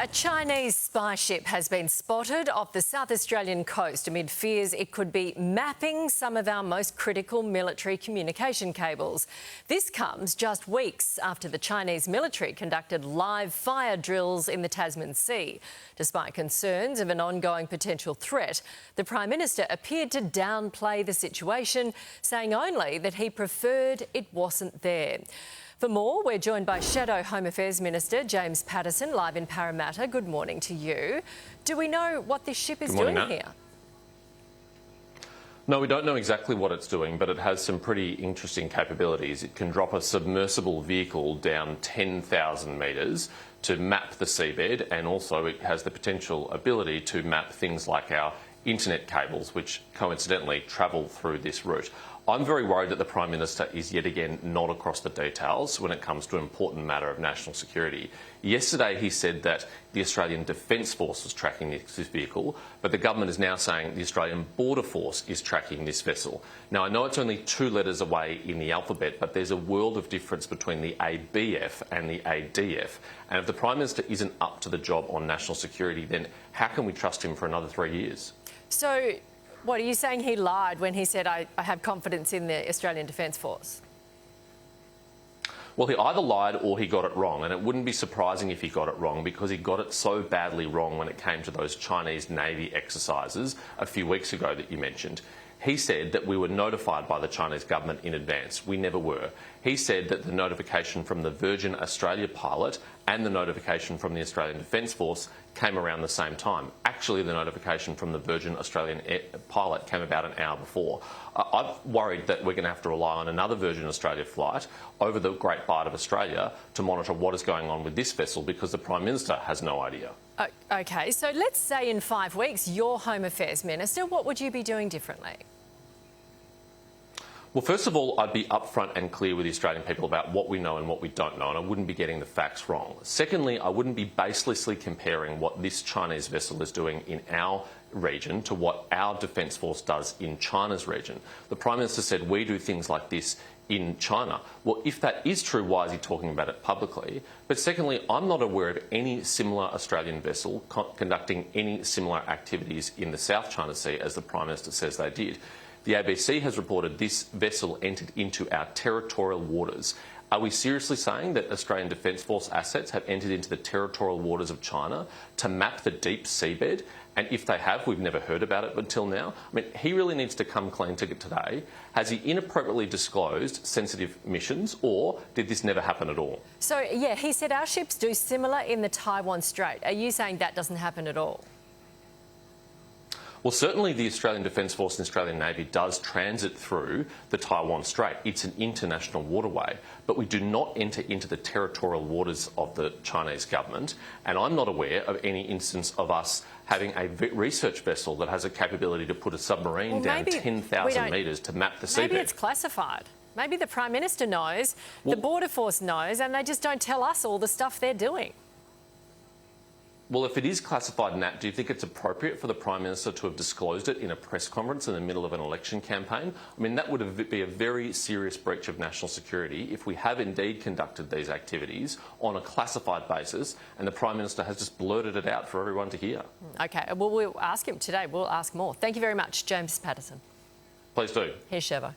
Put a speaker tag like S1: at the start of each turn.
S1: A Chinese spy ship has been spotted off the South Australian coast amid fears it could be mapping some of our most critical military communication cables. This comes just weeks after the Chinese military conducted live fire drills in the Tasman Sea. Despite concerns of an ongoing potential threat, the Prime Minister appeared to downplay the situation, saying only that he preferred it wasn't there. For more, we're joined by Shadow Home Affairs Minister James Patterson, live in Parramatta. Good morning to you. Do we know what this ship is doing here?
S2: No, we don't know exactly what it's doing, but it has some pretty interesting capabilities. It can drop a submersible vehicle down 10,000 metres to map the seabed, and also it has the potential ability to map things like our internet cables, which coincidentally travel through this route. I'm very worried that the Prime Minister is yet again not across the details when it comes to an important matter of national security. Yesterday he said that the Australian Defence Force was tracking this vehicle, but the government is now saying the Australian Border Force is tracking this vessel. Now, I know it's only 2 letters away in the alphabet, but there's a world of difference between the ABF and the ADF. And if the Prime Minister isn't up to the job on national security, then how can we trust him for another 3 years?
S1: So, what are you saying? He lied when he said, I have confidence in the Australian Defence Force?
S2: Well, he either lied or he got it wrong, and it wouldn't be surprising if he got it wrong, because he got it so badly wrong when it came to those Chinese Navy exercises a few weeks ago that you mentioned. He said that we were notified by the Chinese government in advance. We never were. He said that the notification from the Virgin Australia pilot and the notification from the Australian Defence Force came around the same time. Actually, the notification from the Virgin Australian pilot came about an hour before. I'm worried that we're going to have to rely on another Virgin Australia flight over the Great Bight of Australia to monitor what is going on with this vessel, because the Prime Minister has no idea.
S1: OK, so let's say in 5 weeks you're Home Affairs Minister. What would you be doing differently?
S2: Well, first of all, I'd be upfront and clear with the Australian people about what we know and what we don't know, and I wouldn't be getting the facts wrong. Secondly, I wouldn't be baselessly comparing what this Chinese vessel is doing in our region to what our Defence Force does in China's region. The Prime Minister said we do things like this in China. Well, if that is true, why is he talking about it publicly? But secondly, I'm not aware of any similar Australian vessel conducting any similar activities in the South China Sea as the Prime Minister says they did. The ABC has reported this vessel entered into our territorial waters. Are we seriously saying that Australian Defence Force assets have entered into the territorial waters of China to map the deep seabed? And if they have, we've never heard about it until now. I mean, he really needs to come clean to it today. Has he inappropriately disclosed sensitive missions, or did this never happen at all?
S1: So, yeah, he said our ships do similar in the Taiwan Strait. Are you saying that doesn't happen at all?
S2: Well, certainly the Australian Defence Force and Australian Navy does transit through the Taiwan Strait. It's an international waterway, but we do not enter into the territorial waters of the Chinese government, and I'm not aware of any instance of us having a research vessel that has a capability to put a submarine down 10,000 metres to map the seabed.
S1: Maybe it's classified. Maybe the Prime Minister knows, the Border Force knows, and they just don't tell us all the stuff they're doing.
S2: Well, if it is classified, Nat, do you think it's appropriate for the Prime Minister to have disclosed it in a press conference in the middle of an election campaign? I mean, that would be a very serious breach of national security if we have indeed conducted these activities on a classified basis and the Prime Minister has just blurted it out for everyone to hear. OK, well, we'll ask him today. We'll ask more. Thank you very much, James Patterson. Please do.
S1: Here's Sheva.